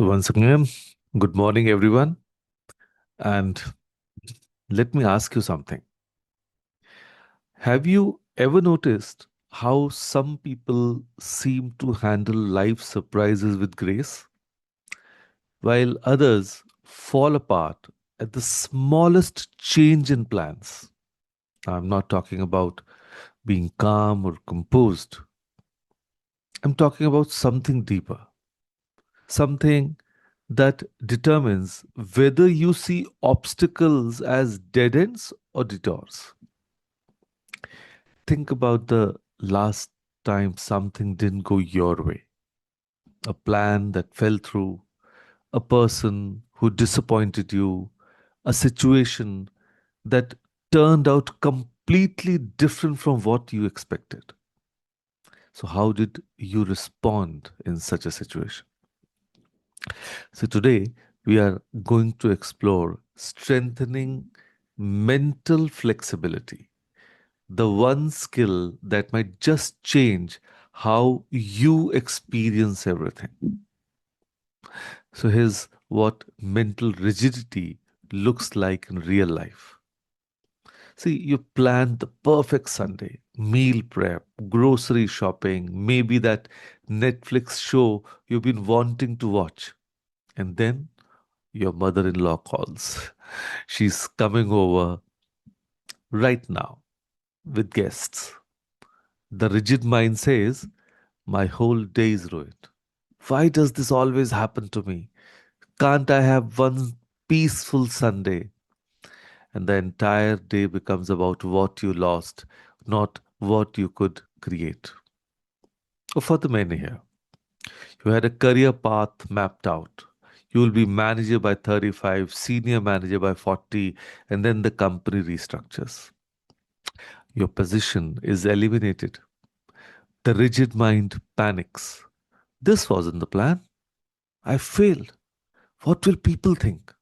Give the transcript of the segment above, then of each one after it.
Once again, good morning, everyone. And let me ask you something. Have you ever noticed how some people seem to handle life surprises with grace, while others fall apart at the smallest change in plans? I'm not talking about being calm or composed. I'm talking about something deeper, something that determines whether you see obstacles as dead ends or detours. Think about the last time something didn't go your way, a plan that fell through, a person who disappointed you, a situation that turned out completely different from what you expected. So, how did you respond in such a situation? So, today we are going to explore strengthening mental flexibility, the one skill that might just change how you experience everything. So, here's what mental rigidity looks like in real life. See, you plan the perfect Sunday, meal prep, grocery shopping, maybe that Netflix show you've been wanting to watch. And then your mother in law calls. She's coming over right now with guests. The rigid mind says, my whole day is ruined. Why does this always happen to me? Can't I have one peaceful Sunday? And the entire day becomes about what you lost, not what you could create. For the many here, you had a career path mapped out. You will be manager by 35, senior manager by 40, and then the company restructures. Your position is eliminated. The rigid mind panics. This wasn't the plan. I failed. What will people think?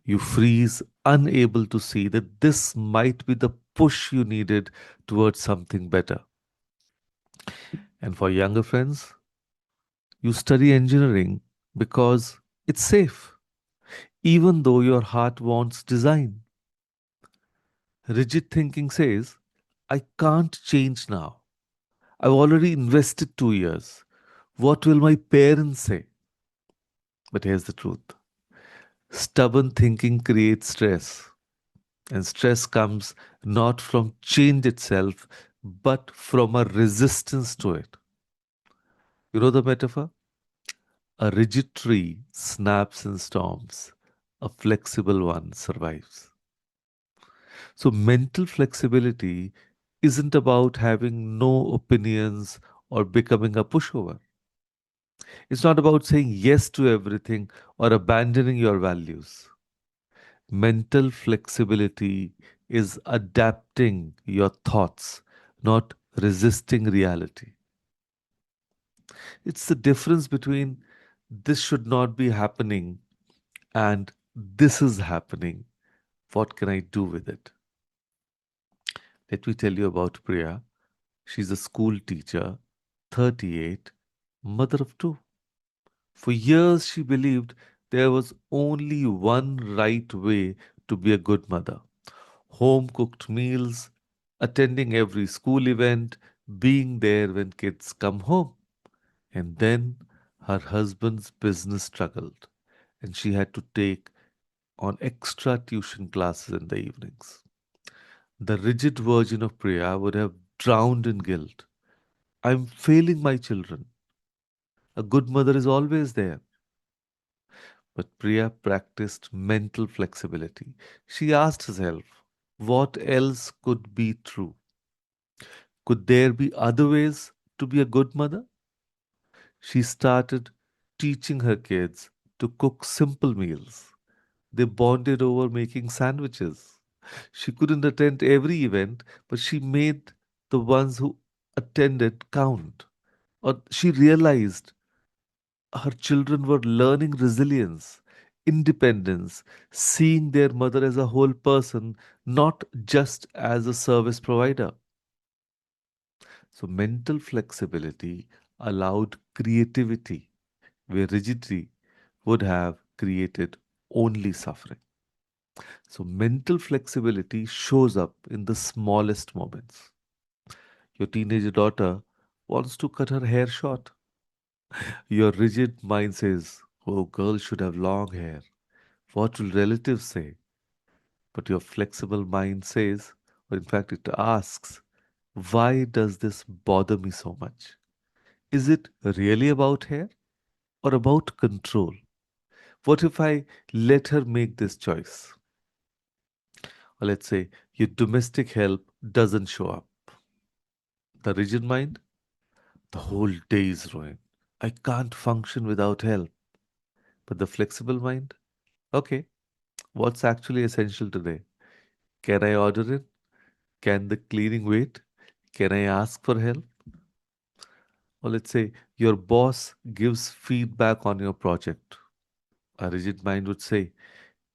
You freeze, unable to see that this might be the push you needed towards something better. And for younger friends, you study engineering because it's safe, even though your heart wants design. Rigid thinking says, I can't change now. I've already invested 2 years. What will my parents say? But here's the truth: stubborn thinking creates stress, and stress comes not from change itself, but from a resistance to it. You know the metaphor? A rigid tree snaps in storms, a flexible one survives. So, mental flexibility isn't about having no opinions or becoming a pushover. It's not about saying yes to everything or abandoning your values. Mental flexibility is adapting your thoughts, not resisting reality. It's the difference between this should not be happening and this is happening. What can I do with it? Let me tell you about Priya. She's a school teacher, 38, mother of two. For years, she believed there was only one right way to be a good mother: home cooked meals, attending every school event, being there when kids come home. And then her husband's business struggled, and she had to take on extra tuition classes in the evenings. The rigid version of Priya would have drowned in guilt. I'm failing my children. A good mother is always there. But Priya practiced mental flexibility. She asked herself, what else could be true? Could there be other ways to be a good mother? She started teaching her kids to cook simple meals. They bonded over making sandwiches. She couldn't attend every event, but she made the ones who attended count. Or she realized her children were learning resilience, independence, seeing their mother as a whole person, not just as a service provider. So, mental flexibility allowed creativity where rigidity would have created only suffering. So, mental flexibility shows up in the smallest moments. Your teenage daughter wants to cut her hair short. Your rigid mind says, oh, girls should have long hair. What will relatives say? But your flexible mind says, or in fact, it asks, why does this bother me so much? Is it really about hair or about control? What if I let her make this choice? Or let's say your domestic help doesn't show up. The rigid mind, the whole day is ruined. I can't function without help. But the flexible mind, okay, what's actually essential today? Can I order it? Can the cleaning wait? Can I ask for help? Or let's say your boss gives feedback on your project. A rigid mind would say,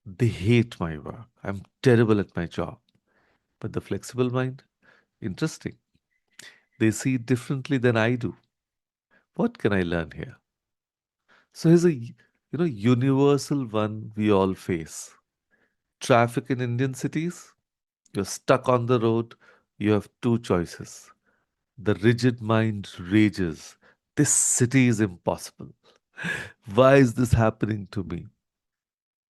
they hate my work. I'm terrible at my job. But the flexible mind, interesting. They see it differently than I do. What can I learn here? So here's a universal one we all face. Traffic in Indian cities, you're stuck on the road, you have two choices. The rigid mind rages. This city is impossible. Why is this happening to me?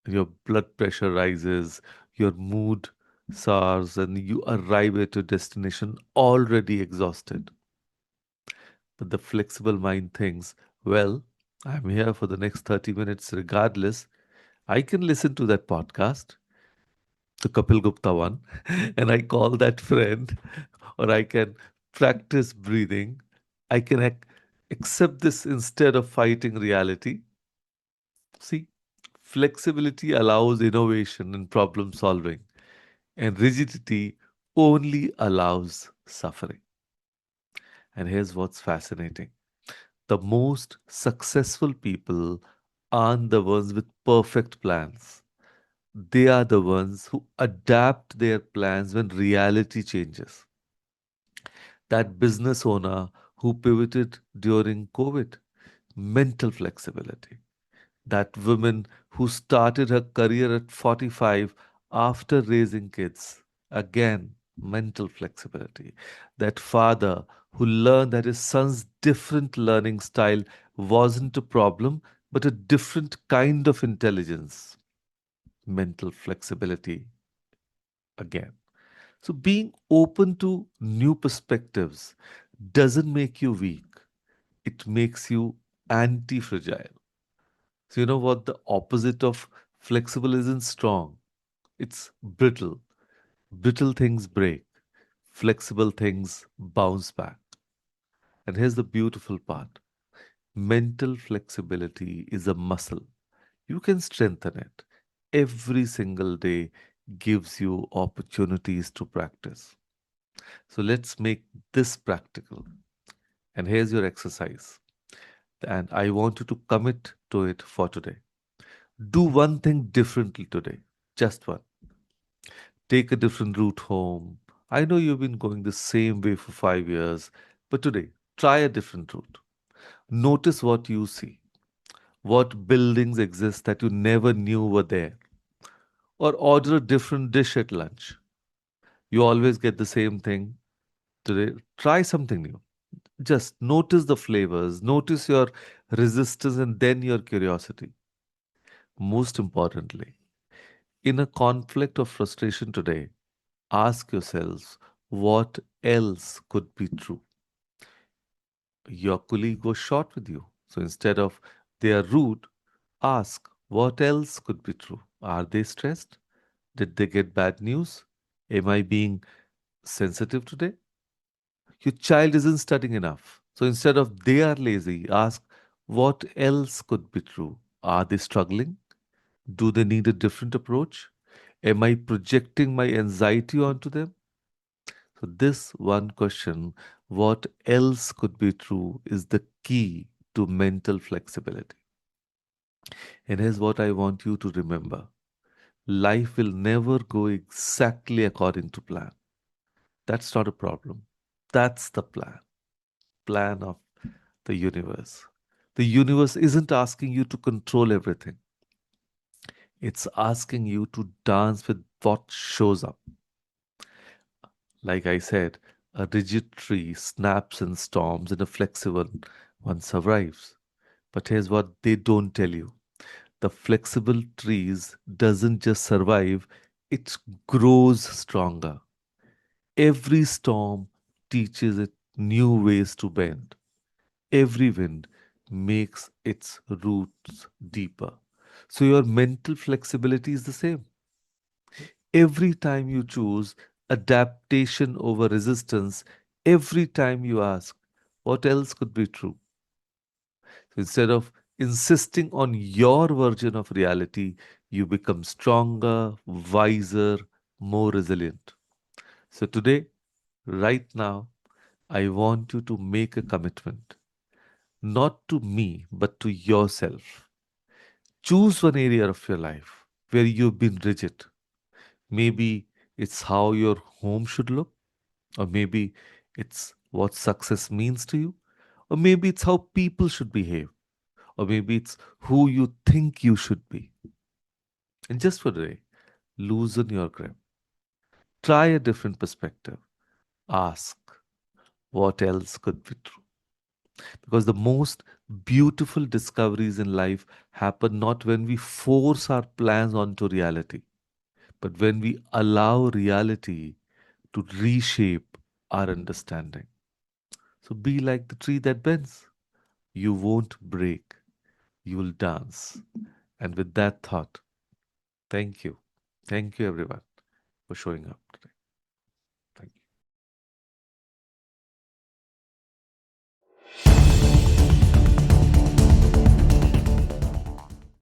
Your blood pressure rises, your mood soars, and you arrive at your destination already exhausted. But the flexible mind thinks, well, I'm here for the next 30 minutes regardless. I can listen to that podcast, the Kapil Gupta one, and I call that friend, or I can practice breathing. I can accept this instead of fighting reality. See, flexibility allows innovation and problem solving, and rigidity only allows suffering. And here's what's fascinating: the most successful people aren't the ones with perfect plans. They are the ones who adapt their plans when reality changes. That business owner who pivoted during COVID, mental flexibility. That woman who started her career at 45 after raising kids, again, mental flexibility. That father who learned that his son's different learning style wasn't a problem, but a different kind of intelligence, mental flexibility again. So, being open to new perspectives doesn't make you weak, it makes you anti fragile. So, you know what? The opposite of flexible isn't strong, it's brittle. Brittle things break, flexible things bounce back. And here's the beautiful part: mental flexibility is a muscle. You can strengthen it. Every single day gives you opportunities to practice. So let's make this practical. And here's your exercise. And I want you to commit to it for today. Do one thing differently today. Just one. Take a different route home. I know you've been going the same way for 5 years, but today, try a different route. Notice what you see. What buildings exist that you never knew were there? Or order a different dish at lunch. You always get the same thing. Today, try something new. Just notice the flavors, notice your resistance, and then your curiosity. Most importantly, in a conflict of frustration today, ask yourselves what else could be true. Your colleague was short with you. So instead of they are rude, ask what else could be true. Are they stressed? Did they get bad news? Am I being sensitive today? Your child isn't studying enough. So instead of they are lazy, ask what else could be true. Are they struggling? Do they need a different approach? Am I projecting my anxiety onto them? So, this one question, what else could be true, is the key to mental flexibility. And here's what I want you to remember: life will never go exactly according to plan. That's not a problem. That's the plan of the universe. The universe isn't asking you to control everything, it's asking you to dance with what shows up. Like I said, a rigid tree snaps and storms, and a flexible one survives. But here's what they don't tell you: the flexible trees doesn't just survive, it grows stronger. Every storm teaches it new ways to bend. Every wind makes its roots deeper. So your mental flexibility is the same. Every time you choose adaptation over resistance, every time you ask, what else could be true? So instead of insisting on your version of reality, you become stronger, wiser, more resilient. So today, right now, I want you to make a commitment, not to me, but to yourself. Choose one area of your life where you've been rigid. Maybe it's how your home should look, or maybe it's what success means to you, or maybe it's how people should behave, or maybe it's who you think you should be. And just for today, loosen your grip. Try a different perspective. Ask, what else could be true? Because the most beautiful discoveries in life happen not when we force our plans onto reality, but when we allow reality to reshape our understanding. So be like the tree that bends. You won't break, you will dance. And with that thought, thank you. Thank you, everyone, for showing up today.